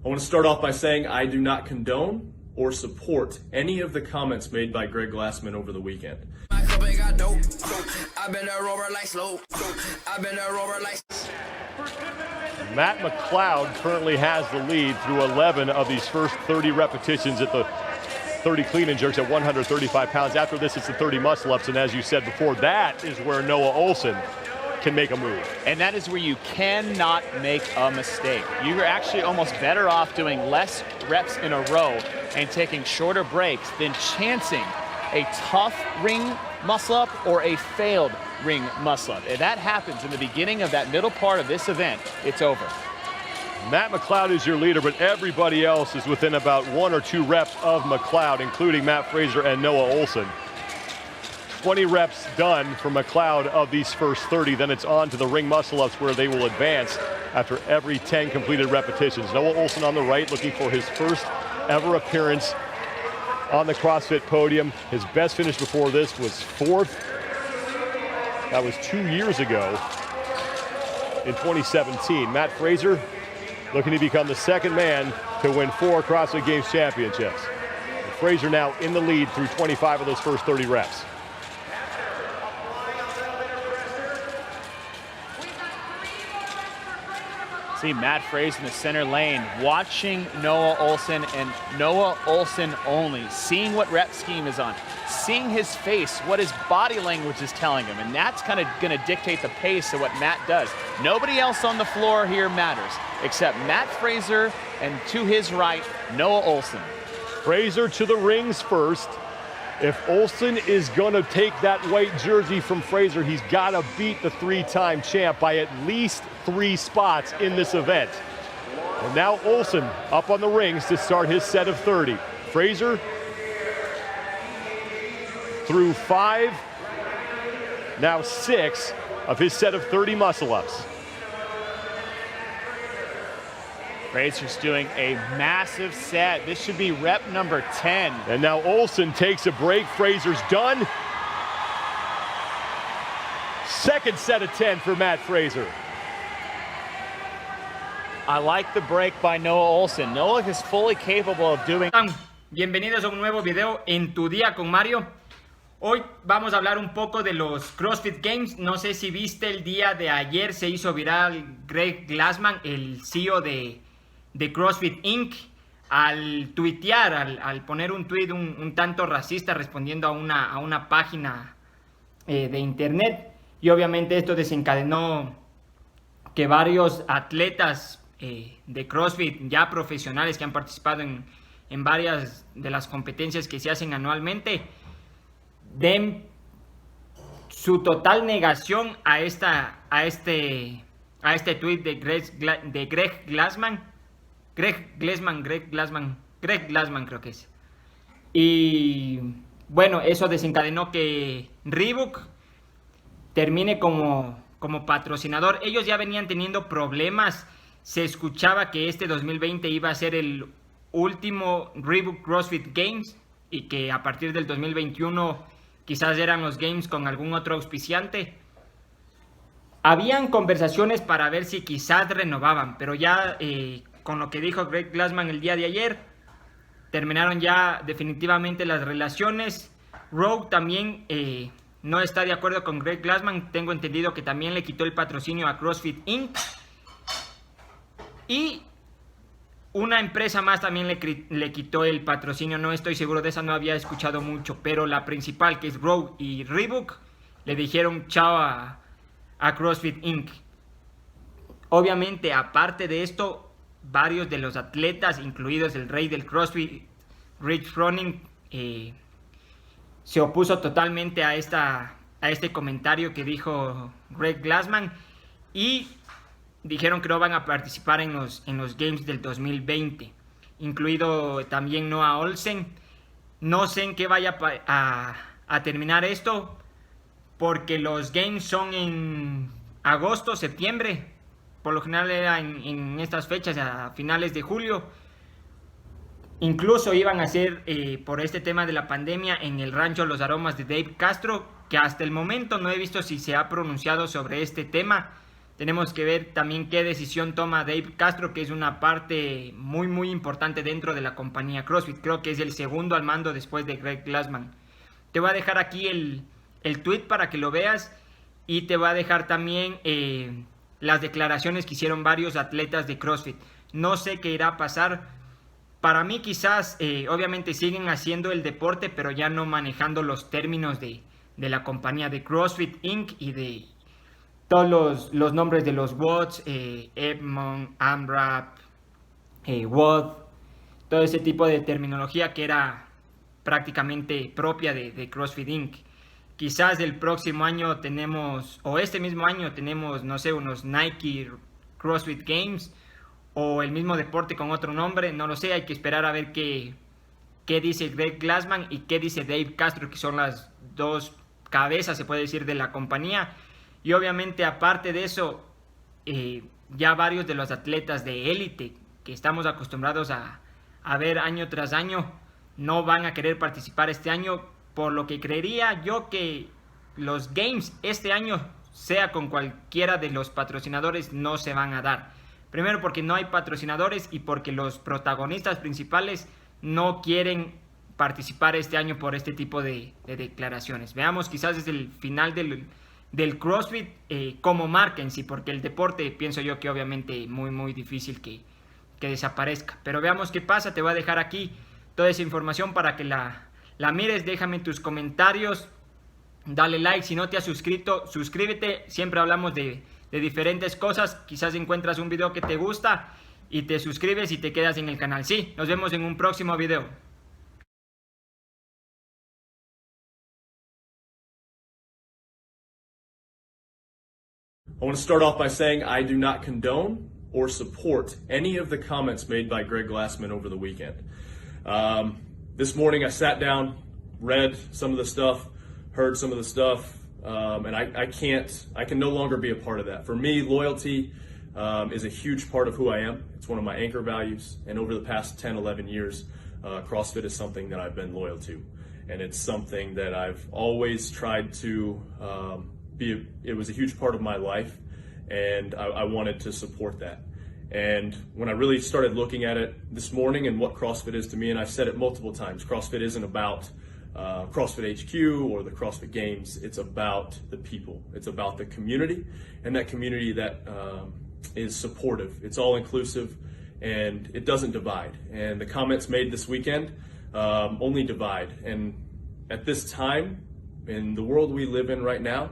I want to start off by saying I do not condone or support any of the comments made by Greg Glassman over the weekend. Matt McLeod currently has the lead through 11 of these first 30 repetitions at the 30 clean and jerks at 135 pounds. After this, it's the 30 muscle-ups, and as you said before, that is where Noah Olsen can make a move. And that is where you cannot make a mistake. You're actually almost better off doing less reps in a row and taking shorter breaks than chancing a tough ring muscle-up or a failed ring muscle-up. If that happens in the beginning of that middle part of this event, it's over. Matt McLeod is your leader, but everybody else is within about 1 or 2 reps of McLeod, including Matt Fraser and Noah Olsen. 20 reps done for McLeod of these first 30, then it's on to the ring muscle-ups where they will advance after every 10 completed repetitions. Noah Olsen on the right, looking for his first ever appearance on the CrossFit podium. His best finish before this was 4th. That was 2 years ago in 2017. Matt Fraser looking to become the second man to win 4 CrossFit Games championships. And Fraser now in the lead through 25 of those first 30 reps. See Matt Fraser in the center lane, watching Noah Olsen and Noah Olsen only, seeing what rep scheme is on, seeing his face, what his body language is telling him, and that's kind of going to dictate the pace of what Matt does. Nobody else on the floor here matters, except Matt Fraser and to his right, Noah Olsen. Fraser to the rings first. If Olsen is going to take that white jersey from Fraser, he's got to beat the 3-time champ by at least 3 spots in this event. And now Olsen up on the rings to start his set of 30. Fraser through 5, now 6 of his set of 30 muscle-ups. Fraser's doing a massive set. This should be rep number 10. And now Olsen takes a break. Fraser's done. Second set of 10 for Matt Fraser. I like the break by Noah Olsen. Noah is fully capable of doing... Bienvenidos a un nuevo video en tu día con Mario. Hoy vamos a hablar un poco de los CrossFit Games. No sé si viste el día de ayer, se hizo viral Greg Glassman, el CEO de CrossFit Inc., al tuitear, al poner un tweet un tanto racista respondiendo a una página de internet. Y obviamente esto desencadenó que varios atletas de CrossFit ya profesionales que han participado en varias de las competencias que se hacen anualmente den su total negación a este tweet de Greg Glassman. Greg Glassman creo que es. Y bueno, eso desencadenó que Reebok termine como patrocinador. Ellos ya venían teniendo problemas. Se escuchaba que este 2020 iba a ser el último Reebok CrossFit Games y que a partir del 2021 quizás eran los Games con algún otro auspiciante. Habían conversaciones para ver si quizás renovaban, pero ya con lo que dijo Greg Glassman el día de ayer, terminaron ya definitivamente las relaciones. Rogue también no está de acuerdo con Greg Glassman. Tengo entendido que también le quitó el patrocinio a CrossFit Inc. Y una empresa más también le quitó el patrocinio. No estoy seguro de esa, no había escuchado mucho. Pero la principal, que es Rogue y Reebok, le dijeron chao a CrossFit Inc. Obviamente, aparte de esto, varios de los atletas, incluidos el rey del CrossFit, Rich Froning, se opuso totalmente a este comentario que dijo Greg Glassman y dijeron que no van a participar en los Games del 2020, incluido también Noah Olsen. No sé en qué vaya a terminar esto, porque los Games son en agosto, septiembre. Por lo general era en estas fechas, a finales de julio. Incluso iban a ser, por este tema de la pandemia, en el rancho Los Aromas de Dave Castro, que hasta el momento no he visto si se ha pronunciado sobre este tema. Tenemos que ver también qué decisión toma Dave Castro, que es una parte muy importante dentro de la compañía CrossFit. Creo que es el segundo al mando después de Greg Glassman. Te voy a dejar aquí el tweet para que lo veas y te voy a dejar también las declaraciones que hicieron varios atletas de CrossFit. No sé qué irá a pasar. Para mí quizás, obviamente siguen haciendo el deporte, pero ya no manejando los términos de la compañía de CrossFit Inc. y de todos los nombres de los WODs, Edmond, AMRAP, WOD, todo ese tipo de terminología que era prácticamente propia de CrossFit Inc. Quizás el próximo año tenemos, o este mismo año tenemos, no sé, unos Nike CrossFit Games, o el mismo deporte con otro nombre, no lo sé, hay que esperar a ver qué dice Greg Glassman y qué dice Dave Castro, que son las dos cabezas, se puede decir, de la compañía. Y obviamente aparte de eso, ya varios de los atletas de élite que estamos acostumbrados a ver año tras año no van a querer participar este año, por lo que creería yo que los Games este año, sea con cualquiera de los patrocinadores, no se van a dar. Primero porque no hay patrocinadores y porque los protagonistas principales no quieren participar este año por este tipo de declaraciones. Veamos quizás desde el final del CrossFit como marca en sí, porque el deporte pienso yo que obviamente muy difícil que desaparezca. Pero veamos qué pasa, te voy a dejar aquí toda esa información para que la mires, déjame tus comentarios, dale like, si no te has suscrito, suscríbete, siempre hablamos de diferentes cosas, quizás encuentras un video que te gusta y te suscribes y te quedas en el canal. Sí, nos vemos en un próximo video. I want to start off by saying I do not condone or support any of the comments made by Greg Glassman over the weekend. This morning I sat down, read some of the stuff, heard some of the stuff, and I can no longer be a part of that. For me, loyalty is a huge part of who I am. It's one of my anchor values, and over the past 10, 11 years, CrossFit is something that I've been loyal to, and it's something that I've always tried to it was a huge part of my life, and I wanted to support that. And when I really started looking at it this morning and what CrossFit is to me, and I've said it multiple times, CrossFit isn't about CrossFit HQ or the CrossFit Games. It's about the people. It's about the community, and that community that is supportive. It's all inclusive, and it doesn't divide. And the comments made this weekend only divide. And at this time, in the world we live in right now,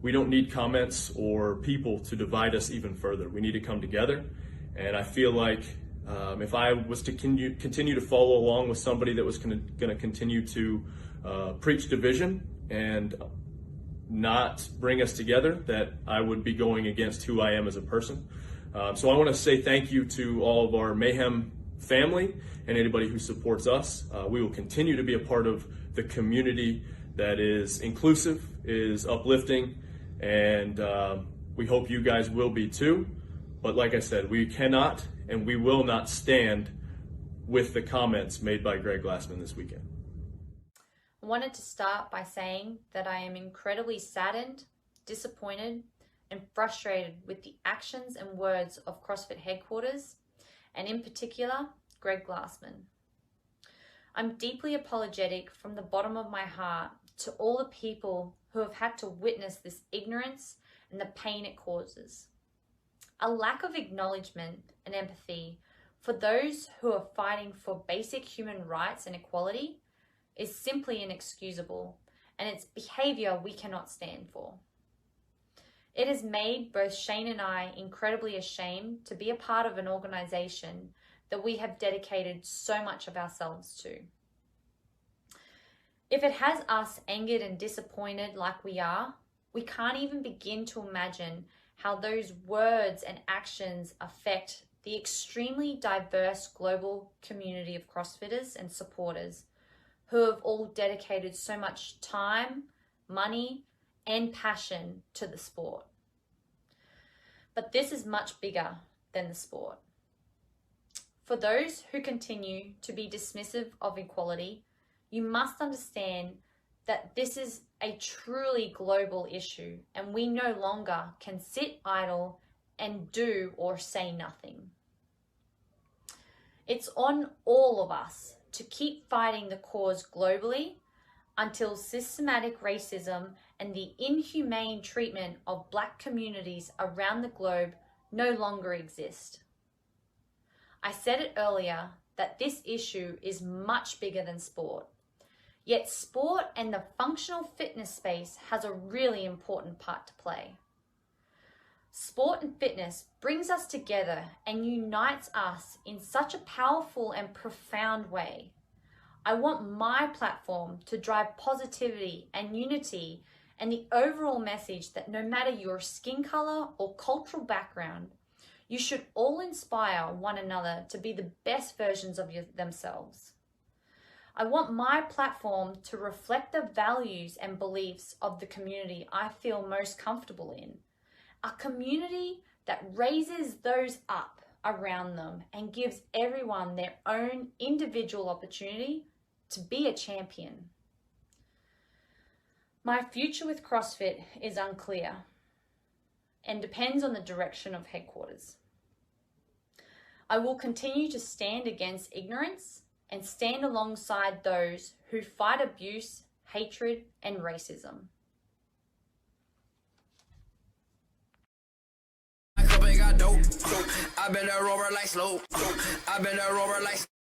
we don't need comments or people to divide us even further. We need to come together. And I feel like if I was to continue to follow along with somebody that was going to continue to preach division and not bring us together, that I would be going against who I am as a person. So I want to say thank you to all of our Mayhem family and anybody who supports us. We will continue to be a part of the community that is inclusive, is uplifting, and we hope you guys will be too. But like I said, we cannot and we will not stand with the comments made by Greg Glassman this weekend. I wanted to start by saying that I am incredibly saddened, disappointed, and frustrated with the actions and words of CrossFit headquarters, and in particular, Greg Glassman. I'm deeply apologetic from the bottom of my heart to all the people who have had to witness this ignorance and the pain it causes. A lack of acknowledgement and empathy for those who are fighting for basic human rights and equality is simply inexcusable, and it's behavior we cannot stand for. It has made both Shane and I incredibly ashamed to be a part of an organization that we have dedicated so much of ourselves to. If it has us angered and disappointed like we are, we can't even begin to imagine how those words and actions affect the extremely diverse global community of CrossFitters and supporters who have all dedicated so much time, money, and passion to the sport. But this is much bigger than the sport. For those who continue to be dismissive of equality, you must understand that this is a truly global issue and we no longer can sit idle and do or say nothing. It's on all of us to keep fighting the cause globally until systematic racism and the inhumane treatment of Black communities around the globe no longer exist. I said it earlier that this issue is much bigger than sport. Yet sport and the functional fitness space has a really important part to play. Sport and fitness brings us together and unites us in such a powerful and profound way. I want my platform to drive positivity and unity and the overall message that no matter your skin color or cultural background, you should all inspire one another to be the best versions of themselves. I want my platform to reflect the values and beliefs of the community I feel most comfortable in. A community that raises those up around them and gives everyone their own individual opportunity to be a champion. My future with CrossFit is unclear and depends on the direction of headquarters. I will continue to stand against ignorance and stand alongside those who fight abuse, hatred, and racism. I've been a rover like slow. I've been a rover like